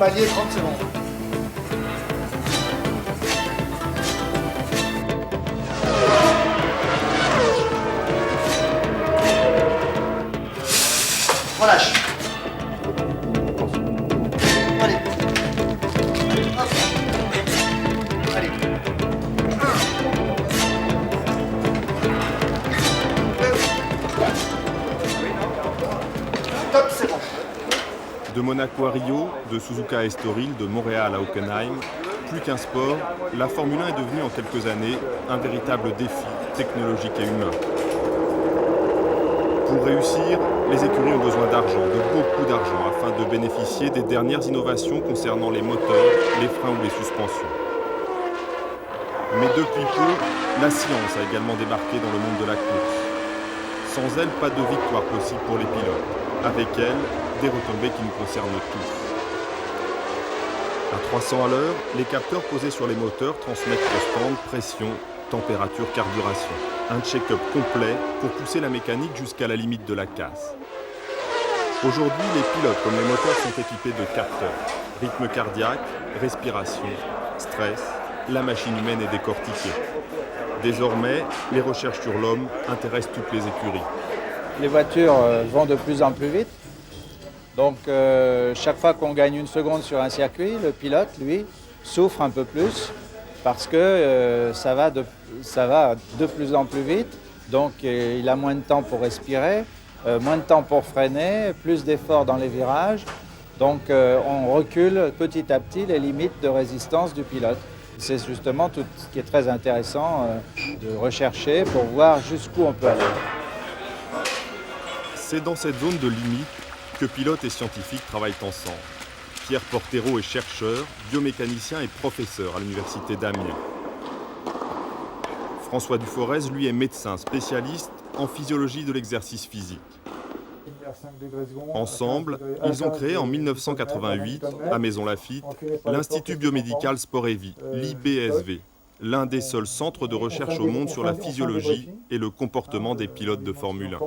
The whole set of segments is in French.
palier 30 secondes. Relâche. Allez. Hop. Allez. Top, c'est bon. De Monaco à Rio, de Suzuka à Estoril, de Montréal à Hockenheim, plus qu'un sport, la Formule 1 est devenue en quelques années un véritable défi technologique et humain. Pour réussir, les écuries ont besoin d'argent, de beaucoup d'argent, afin de bénéficier des dernières innovations concernant les moteurs, les freins ou les suspensions. Mais depuis peu, la science a également débarqué dans le monde de la course. Sans elle, pas de victoire possible pour les pilotes. Avec elle, des retombées qui nous concernent tous. À 300 à l'heure, les capteurs posés sur les moteurs transmettent constante pression, température, carburation. Un check-up complet pour pousser la mécanique jusqu'à la limite de la casse. Aujourd'hui, les pilotes comme les moteurs sont équipés de capteurs. Rythme cardiaque, respiration, stress, la machine humaine est décortiquée. Désormais, les recherches sur l'homme intéressent toutes les écuries. Les voitures vont de plus en plus vite. Donc chaque fois qu'on gagne une seconde sur un circuit, le pilote, lui, souffre un peu plus parce que ça va de plus en plus vite. Donc il a moins de temps pour respirer, moins de temps pour freiner, plus d'efforts dans les virages. Donc on recule petit à petit les limites de résistance du pilote. C'est justement tout ce qui est très intéressant de rechercher pour voir jusqu'où on peut aller. C'est dans cette zone de limite que pilotes et scientifiques travaillent ensemble. Pierre Portero est chercheur, biomécanicien et professeur à l'université d'Amiens. François Duforez, lui, est médecin spécialiste en physiologie de l'exercice physique. Ensemble, ils ont créé en 1988, à Maison Lafitte, l'Institut biomédical Sport et Vie, l'IBSV, l'un des seuls centres de recherche au monde sur la physiologie et le comportement des pilotes de Formule 1.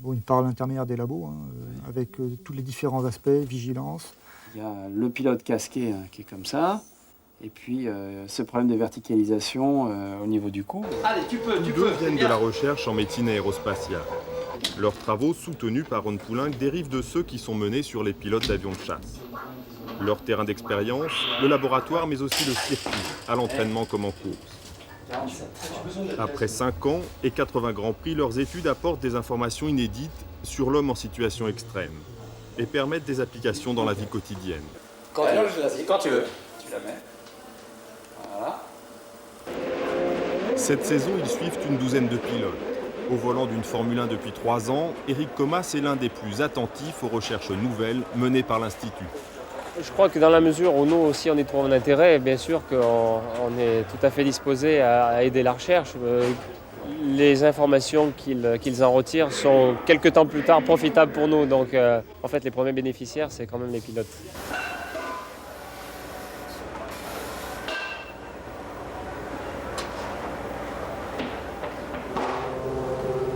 Bon, il parle l'intermédiaire des labos, avec tous les différents aspects, vigilance. Il y a le pilote casqué qui est comme ça, et puis ce problème de verticalisation au niveau du cou. Allez, tu peux. Tous deux viennent de la recherche en médecine aérospatiale. Leurs travaux, soutenus par Ron Poulenc, dérivent de ceux qui sont menés sur les pilotes d'avions de chasse. Leur terrain d'expérience, le laboratoire, mais aussi le circuit, à l'entraînement comme en course. Après 5 ans et 80 Grands Prix, leurs études apportent des informations inédites sur l'homme en situation extrême et permettent des applications dans la vie quotidienne. Quand tu veux. Tu la mets. Voilà. Cette saison, ils suivent une douzaine de pilotes. Au volant d'une Formule 1 depuis 3 ans, Éric Comas est l'un des plus attentifs aux recherches nouvelles menées par l'Institut. Je crois que dans la mesure où nous aussi on y trouve un intérêt, bien sûr qu'on est tout à fait disposé à aider la recherche. Les informations qu'ils en retirent sont quelques temps plus tard profitables pour nous. Donc en fait les premiers bénéficiaires, c'est quand même les pilotes.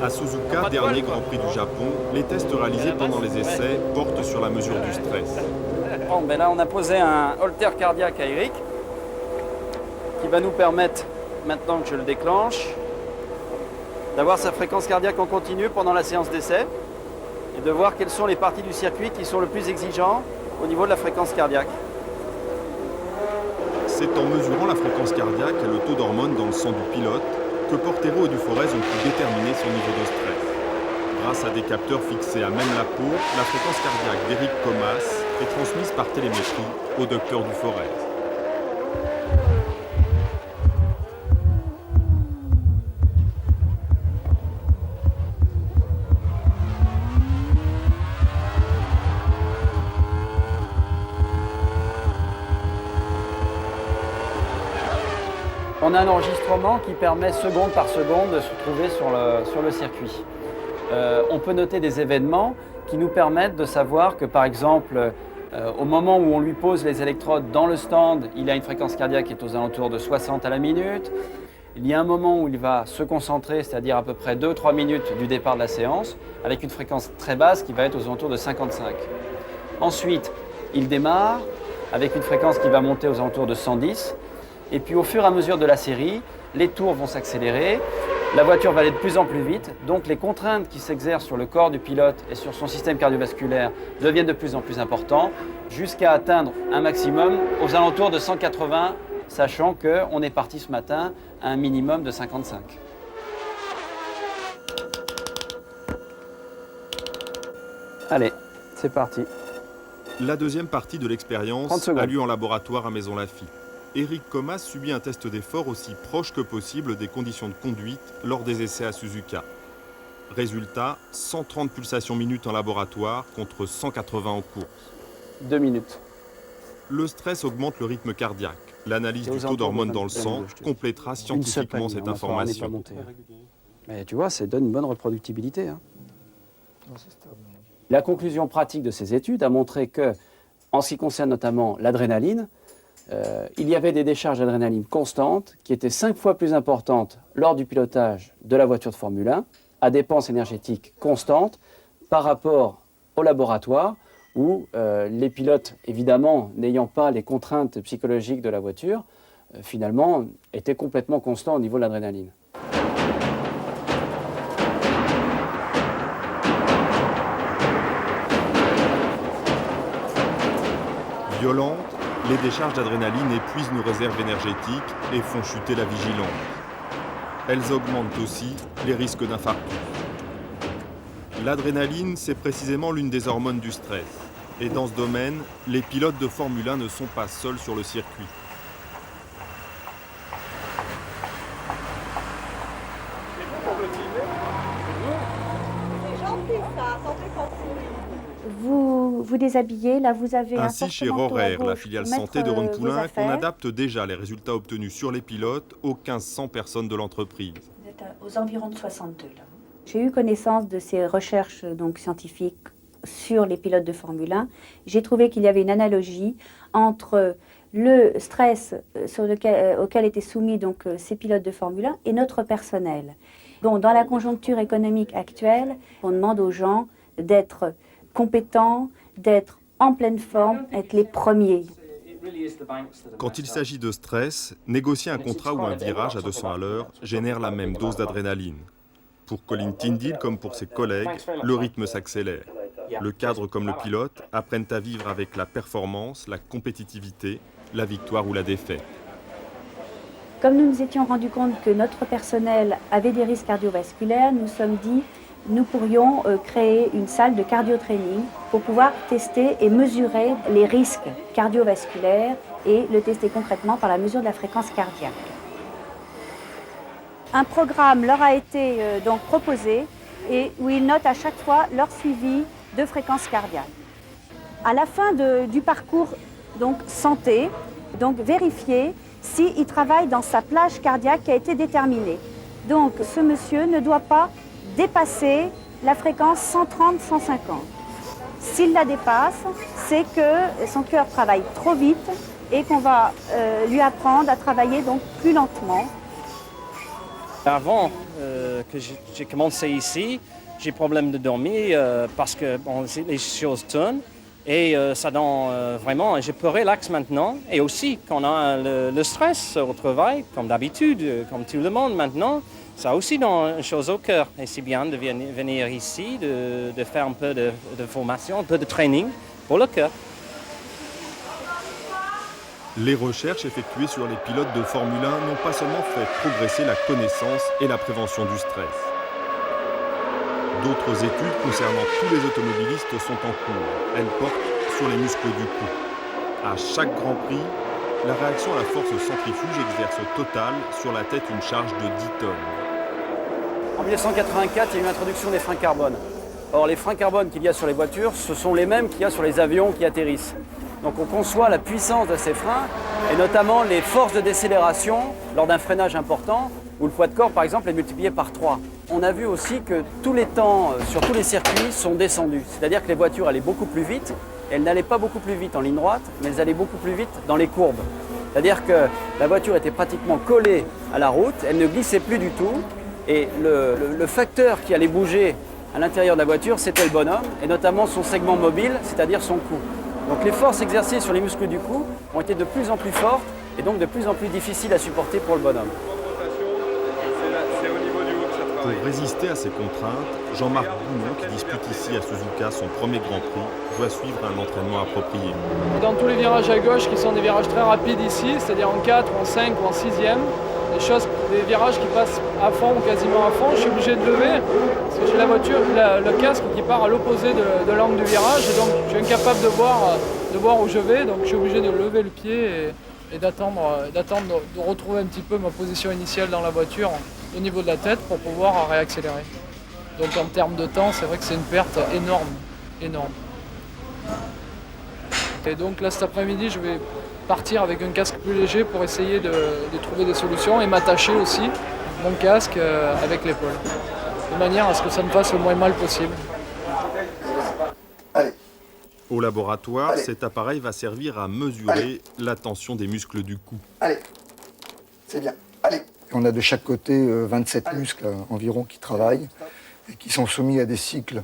À Suzuka, dernier Grand Prix du Japon, les tests réalisés pendant les essais portent sur la mesure du stress. Bon, ben là, on a posé un holter cardiaque à Eric qui va nous permettre, maintenant que je le déclenche, d'avoir sa fréquence cardiaque en continu pendant la séance d'essai et de voir quelles sont les parties du circuit qui sont le plus exigeantes au niveau de la fréquence cardiaque. C'est en mesurant la fréquence cardiaque et le taux d'hormones dans le sang du pilote que Portero et Duforez ont pu déterminer son niveau de stress. Grâce à des capteurs fixés à même la peau, la fréquence cardiaque d'Éric Comas est transmise par télémétrie au docteur Duforez. On a un enregistrement qui permet seconde par seconde de se trouver sur le circuit. On peut noter des événements qui nous permettent de savoir que, par exemple, au moment où on lui pose les électrodes dans le stand, il a une fréquence cardiaque qui est aux alentours de 60 à la minute. Il y a un moment où il va se concentrer, c'est-à-dire à peu près 2-3 minutes du départ de la séance, avec une fréquence très basse qui va être aux alentours de 55. Ensuite, Il démarre avec une fréquence qui va monter aux alentours de 110. Et puis au fur et à mesure de la série, les tours vont s'accélérer, la voiture va aller de plus en plus vite, donc les contraintes qui s'exercent sur le corps du pilote et sur son système cardiovasculaire deviennent de plus en plus importantes, jusqu'à atteindre un maximum aux alentours de 180, sachant qu'on est parti ce matin à un minimum de 55. Allez, c'est parti. La deuxième partie de 30 l'expérience secondes. a lieu en laboratoire à Maisons-Laffitte. Éric Comas subit un test d'effort aussi proche que possible des conditions de conduite lors des essais à Suzuka. Résultat, 130 pulsations minutes en laboratoire contre 180 en course. 2 minutes. Le stress augmente le rythme cardiaque. L'analyse C'est aux du taux alentours d'hormones de dans le 22 sang minutes, je te dis. complétera scientifiquement cette information. Mais tu vois, ça donne une bonne reproductibilité. Hein. La conclusion pratique de ces études a montré que, en ce qui concerne notamment l'adrénaline, il y avait des décharges d'adrénaline constantes qui étaient 5 fois plus importantes lors du pilotage de la voiture de Formule 1 à dépenses énergétiques constantes par rapport au laboratoire où les pilotes, évidemment, n'ayant pas les contraintes psychologiques de la voiture, finalement, étaient complètement constants au niveau de l'adrénaline. Violentes, les décharges d'adrénaline épuisent nos réserves énergétiques et font chuter la vigilance. Elles augmentent aussi les risques d'infarctus. L'adrénaline, c'est précisément l'une des hormones du stress. Et dans ce domaine, les pilotes de Formule 1 ne sont pas seuls sur le circuit. Vous déshabillez, là vous avez un Ainsi, chez porte-manteau à Rorer, la gauche filiale pour mettre, santé de Ron vos Poulain, on affaires. adapte déjà les résultats obtenus sur les pilotes aux 1500 personnes de l'entreprise. Vous êtes aux environs de 62 là. J'ai eu connaissance de ces recherches donc, scientifiques sur les pilotes de Formule 1. J'ai trouvé qu'il y avait une analogie entre le stress auquel étaient soumis donc, ces pilotes de Formule 1 et notre personnel. Bon, dans la conjoncture économique actuelle, on demande aux gens d'être compétents, d'être en pleine forme, être les premiers. Quand il s'agit de stress, négocier un contrat ou un virage à 200 à l'heure génère la même dose d'adrénaline. Pour Colin Tyndall comme pour ses collègues, le rythme s'accélère. Le cadre comme le pilote apprennent à vivre avec la performance, la compétitivité, la victoire ou la défaite. Comme nous nous étions rendus compte que notre personnel avait des risques cardiovasculaires, nous nous sommes dit nous pourrions créer une salle de cardio-training pour pouvoir tester et mesurer les risques cardiovasculaires et le tester concrètement par la mesure de la fréquence cardiaque. Un programme leur a été donc proposé et où ils notent à chaque fois leur suivi de fréquence cardiaque. À la fin du parcours donc, santé, donc vérifier s'il travaille dans sa plage cardiaque qui a été déterminée. Donc ce monsieur ne doit pas dépasser la fréquence 130-150. S'il la dépasse, c'est que son cœur travaille trop vite et qu'on va lui apprendre à travailler donc plus lentement. Avant que j'ai commencé ici, j'ai problème de dormir parce que bon, les choses tournent et ça donne vraiment, je peux relaxer maintenant. Et aussi, quand on a le stress au travail, comme d'habitude, comme tout le monde maintenant, ça aussi donne une chose au cœur. Et c'est bien de venir ici, de faire un peu de formation, un peu de training pour le cœur. Les recherches effectuées sur les pilotes de Formule 1 n'ont pas seulement fait progresser la connaissance et la prévention du stress. D'autres études concernant tous les automobilistes sont en cours. Elles portent sur les muscles du cou. À chaque Grand Prix, la réaction à la force centrifuge exerce au total sur la tête une charge de 10 tonnes. En 1984, il y a eu l'introduction des freins carbone. Or, les freins carbone qu'il y a sur les voitures, ce sont les mêmes qu'il y a sur les avions qui atterrissent. Donc on conçoit la puissance de ces freins et notamment les forces de décélération lors d'un freinage important où le poids de corps par exemple est multiplié par 3. On a vu aussi que tous les temps sur tous les circuits sont descendus. C'est-à-dire que les voitures allaient beaucoup plus vite. Elles n'allaient pas beaucoup plus vite en ligne droite, mais elles allaient beaucoup plus vite dans les courbes. C'est-à-dire que la voiture était pratiquement collée à la route, elle ne glissait plus du tout. Et le facteur qui allait bouger à l'intérieur de la voiture, c'était le bonhomme, et notamment son segment mobile, c'est-à-dire son cou. Donc les forces exercées sur les muscles du cou ont été de plus en plus fortes et donc de plus en plus difficiles à supporter pour le bonhomme. Pour résister à ces contraintes, Jean-Marc Bounon, qui dispute ici à Suzuka son premier Grand Prix, doit suivre un entraînement approprié. Dans tous les virages à gauche qui sont des virages très rapides ici, c'est-à-dire en 4, en 5 ou en 6e, des virages qui passent à fond ou quasiment à fond, je suis obligé de lever parce que j'ai la voiture, le casque qui part à l'opposé de l'angle du virage et donc je suis incapable de voir où je vais, donc je suis obligé de lever le pied et d'attendre de retrouver un petit peu ma position initiale dans la voiture au niveau de la tête pour pouvoir réaccélérer. Donc en termes de temps, c'est vrai que c'est une perte énorme. Et donc là cet après-midi, je vais partir avec un casque plus léger pour essayer de trouver des solutions et m'attacher aussi mon casque avec l'épaule, de manière à ce que ça me fasse le moins mal possible. Allez. Au laboratoire, Allez. cet appareil va servir à mesurer la tension des muscles du cou. Allez. C'est bien. Allez. On a de chaque côté 27 muscles environ qui travaillent et qui sont soumis à des cycles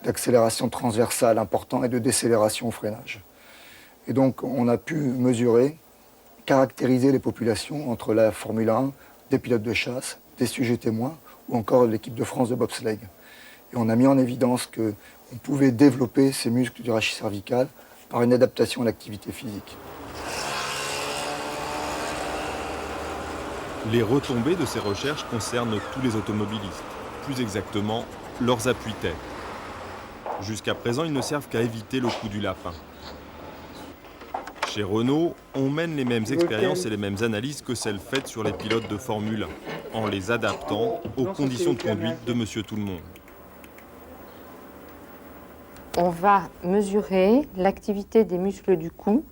d'accélération transversale importants et de décélération au freinage. Et donc, on a pu mesurer, caractériser les populations entre la Formule 1, des pilotes de chasse, des sujets témoins ou encore l'équipe de France de bobsleigh. Et on a mis en évidence qu'on pouvait développer ces muscles du rachis cervical par une adaptation à l'activité physique. Les retombées de ces recherches concernent tous les automobilistes, plus exactement leurs appuis-têtes. Jusqu'à présent, ils ne servent qu'à éviter le coup du lapin. Chez Renault, on mène les mêmes expériences et les mêmes analyses que celles faites sur les pilotes de Formule 1, en les adaptant aux conditions de conduite de Monsieur Tout-le-Monde. On va mesurer l'activité des muscles du cou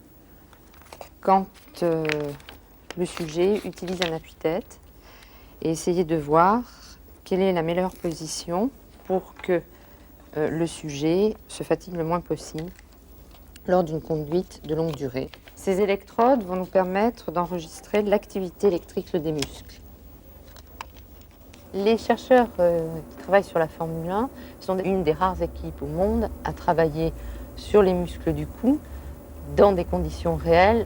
quand le sujet utilise un appui-tête et essayer de voir quelle est la meilleure position pour que le sujet se fatigue le moins possible lors d'une conduite de longue durée. Ces électrodes vont nous permettre d'enregistrer l'activité électrique des muscles. Les chercheurs qui travaillent sur la Formule 1 sont une des rares équipes au monde à travailler sur les muscles du cou dans des conditions réelles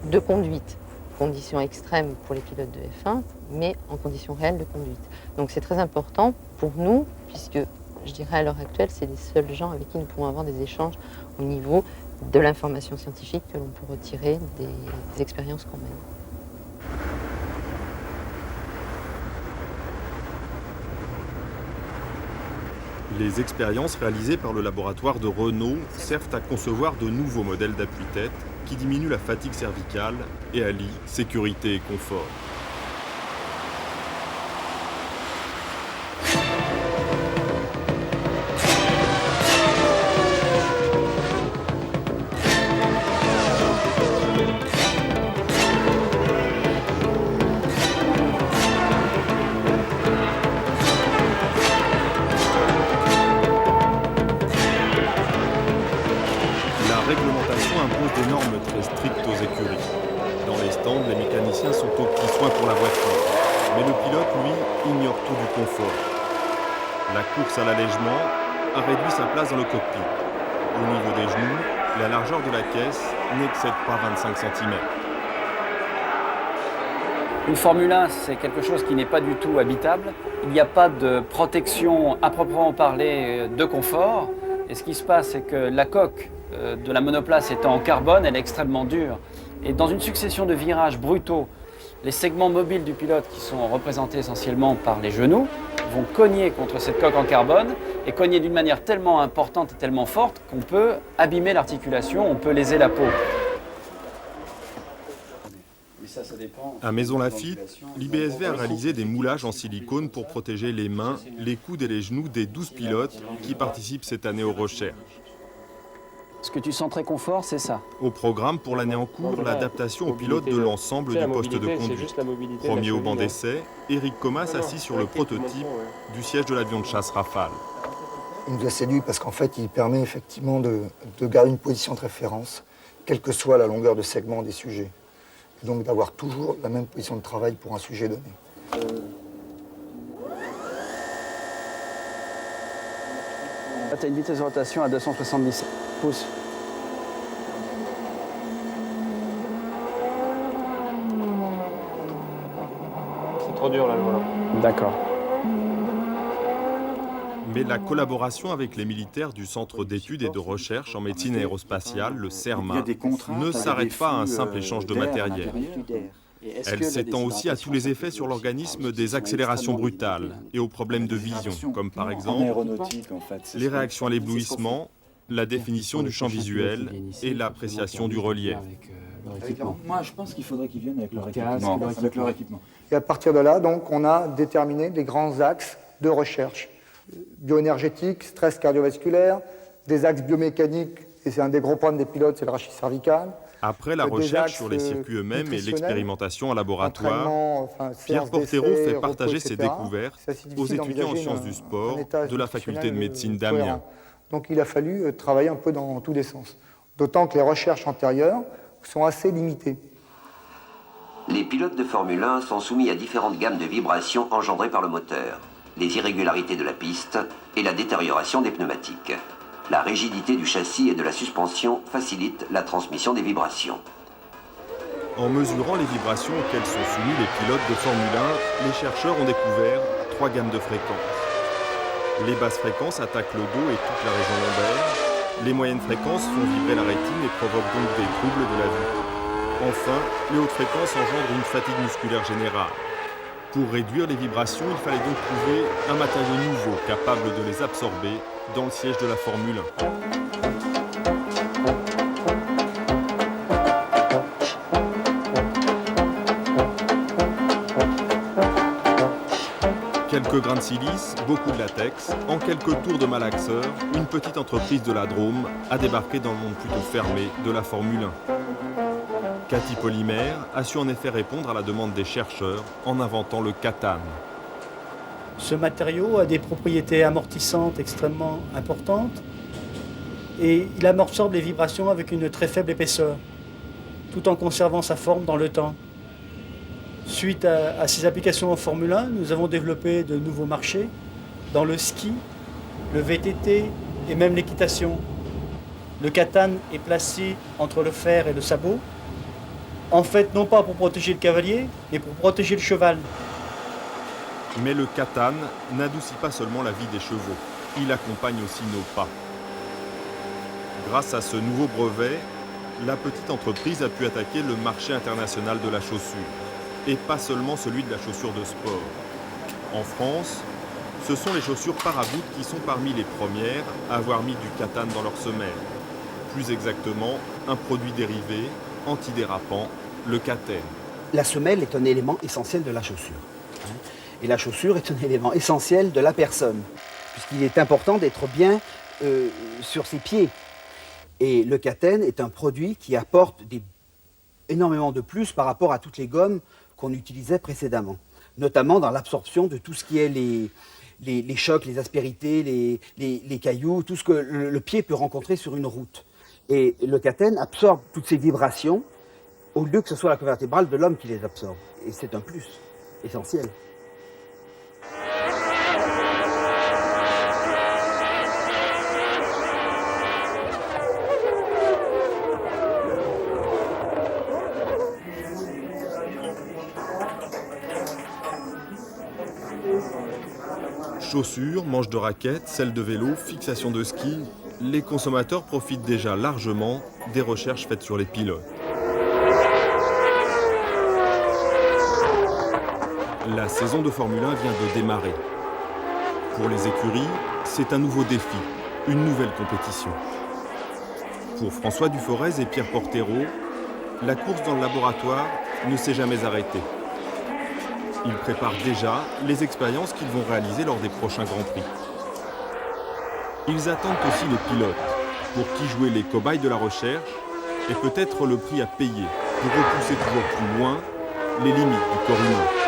de conduite. Conditions extrêmes pour les pilotes de F1, mais en conditions réelles de conduite. Donc c'est très important pour nous, puisque je dirais à l'heure actuelle, c'est les seuls gens avec qui nous pouvons avoir des échanges au niveau de l'information scientifique que l'on peut retirer des expériences qu'on mène. Les expériences réalisées par le laboratoire de Renault servent à concevoir de nouveaux modèles d'appui-tête qui diminuent la fatigue cervicale et allient sécurité et confort. La réglementation impose des normes très strictes aux écuries. Dans les stands, les mécaniciens sont aux petits soins pour la voiture. Mais le pilote, lui, ignore tout du confort. La course à l'allègement a réduit sa place dans le cockpit. Au niveau des genoux, la largeur de la caisse n'excède pas 25 cm. Une Formule 1, c'est quelque chose qui n'est pas du tout habitable. Il n'y a pas de protection à proprement parler de confort. Et ce qui se passe, c'est que la coque de la monoplace étant en carbone, elle est extrêmement dure. Et dans une succession de virages brutaux, les segments mobiles du pilote, qui sont représentés essentiellement par les genoux, vont cogner contre cette coque en carbone et cogner d'une manière tellement importante et tellement forte qu'on peut abîmer l'articulation, on peut léser la peau. À Maison Lafitte, l'IBSV a réalisé des moulages en silicone pour protéger les mains, les coudes et les genoux des 12 pilotes qui participent cette année aux recherches. Ce que tu sens très confort, c'est ça. Au programme pour l'année en cours, l'adaptation aux pilotes de l'ensemble du poste de conduite. Premier au banc d'essai, Éric Comas assis sur le prototype du siège de l'avion de chasse Rafale. Il nous a séduit parce qu'en fait, il permet effectivement de garder une position de référence, quelle que soit la longueur de segment des sujets. Et donc d'avoir toujours la même position de travail pour un sujet donné. Là, tu as une vitesse de rotation à 270 pouces. trop dur là, voilà. D'accord. Mais la collaboration avec les militaires du Centre d'études et de recherche en médecine aérospatiale, le CERMA, ne s'arrête pas à un simple échange de matériel. Elle s'étend aussi à tous les effets sur l'organisme des accélérations brutales et aux problèmes de vision, comme par exemple les réactions à l'éblouissement, la définition du champ visuel et l'appréciation du relief. Moi, je pense qu'il faudrait qu'ils viennent avec leur équipement. Et à partir de là, donc, on a déterminé des grands axes de recherche. Bioénergétique, stress cardiovasculaire, des axes biomécaniques, et c'est un des gros problèmes des pilotes, c'est le rachis cervical. Après la recherche sur les circuits eux-mêmes et l'expérimentation en laboratoire, Pierre Portero fait partager ses découvertes aux étudiants en sciences du sport de la faculté de médecine d'Amiens. Donc il a fallu travailler un peu dans tous les sens. D'autant que les recherches antérieures sont assez limitées. Les pilotes de Formule 1 sont soumis à différentes gammes de vibrations engendrées par le moteur, les irrégularités de la piste et la détérioration des pneumatiques. La rigidité du châssis et de la suspension facilite la transmission des vibrations. En mesurant les vibrations auxquelles sont soumis les pilotes de Formule 1, les chercheurs ont découvert 3 gammes de fréquences. Les basses fréquences attaquent le dos et toute la région lombaire. Les moyennes fréquences font vibrer la rétine et provoquent donc des troubles de la vue. Enfin, les hautes fréquences engendrent une fatigue musculaire générale. Pour réduire les vibrations, il fallait donc trouver un matériau nouveau capable de les absorber dans le siège de la Formule 1. Quelques grains de silice, beaucoup de latex, en quelques tours de malaxeur, une petite entreprise de la Drôme a débarqué dans le monde plutôt fermé de la Formule 1. Cathy Polymère a su en effet répondre à la demande des chercheurs en inventant le katane. Ce matériau a des propriétés amortissantes extrêmement importantes et il absorbe les vibrations avec une très faible épaisseur, tout en conservant sa forme dans le temps. Suite à ces applications en Formule 1, nous avons développé de nouveaux marchés dans le ski, le VTT et même l'équitation. Le katane est placé entre le fer et le sabot, en fait non pas pour protéger le cavalier, mais pour protéger le cheval. Mais le katane n'adoucit pas seulement la vie des chevaux, il accompagne aussi nos pas. Grâce à ce nouveau brevet, la petite entreprise a pu attaquer le marché international de la chaussure, et pas seulement celui de la chaussure de sport. En France, ce sont les chaussures paragouttes qui sont parmi les premières à avoir mis du katane dans leurs semelles. Plus exactement, un produit dérivé, antidérapant, le katane. La semelle est un élément essentiel de la chaussure. Et la chaussure est un élément essentiel de la personne, puisqu'il est important d'être bien sur ses pieds. Et le katane est un produit qui apporte énormément de plus par rapport à toutes les gommes qu'on utilisait précédemment, notamment dans l'absorption de tout ce qui est les chocs, les aspérités, les cailloux, tout ce que le pied peut rencontrer sur une route. Et le katane absorbe toutes ces vibrations au lieu que ce soit la colonne vertébrale de l'homme qui les absorbe. Et c'est un plus essentiel. Chaussures, manches de raquettes, selles de vélo, fixation de ski, les consommateurs profitent déjà largement des recherches faites sur les pilotes. La saison de Formule 1 vient de démarrer. Pour les écuries, c'est un nouveau défi, une nouvelle compétition. Pour François Duforez et Pierre Portero, la course dans le laboratoire ne s'est jamais arrêtée. Ils préparent déjà les expériences qu'ils vont réaliser lors des prochains Grands Prix. Ils attendent aussi les pilotes, pour qui jouer les cobayes de la recherche est peut-être le prix à payer pour repousser toujours plus loin les limites du corps humain.